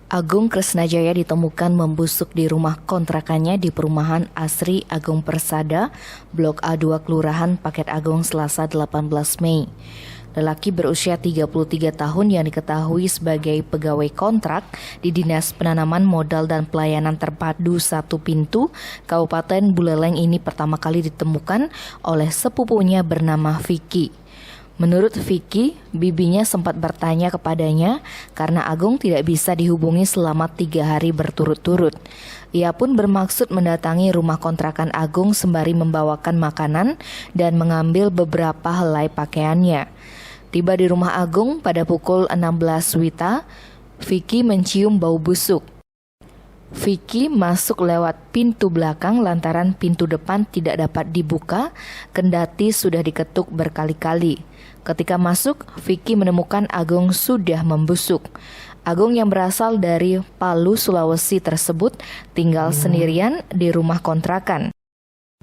Agung Kresnajaya ditemukan membusuk di rumah kontrakannya di perumahan Asri Agung Persada, Blok A2 Kelurahan Paket Agung Selasa 18 Mei. Lelaki berusia 33 tahun yang diketahui sebagai pegawai kontrak di Dinas Penanaman Modal dan Pelayanan Terpadu Satu Pintu, Kabupaten Buleleng ini pertama kali ditemukan oleh sepupunya bernama Vicky. Menurut Vicky, bibinya sempat bertanya kepadanya karena Agung tidak bisa dihubungi selama 3 hari berturut-turut. Ia pun bermaksud mendatangi rumah kontrakan Agung sembari membawakan makanan dan mengambil beberapa helai pakaiannya. Tiba di rumah Agung pada pukul 16 WITA, Vicky mencium bau busuk. Vicky masuk lewat pintu belakang lantaran pintu depan tidak dapat dibuka, kendati sudah diketuk berkali-kali. Ketika masuk, Vicky menemukan Agung sudah membusuk. Agung yang berasal dari Palu, Sulawesi tersebut tinggal sendirian di rumah kontrakan.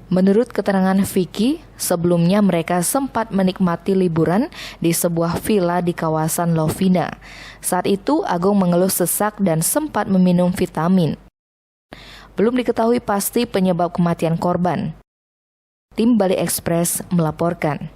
Menurut keterangan Vicky, sebelumnya mereka sempat menikmati liburan di sebuah villa di kawasan Lovina. Saat itu, Agung mengeluh sesak dan sempat meminum vitamin. Belum diketahui pasti penyebab kematian korban. Tim Bali Express melaporkan.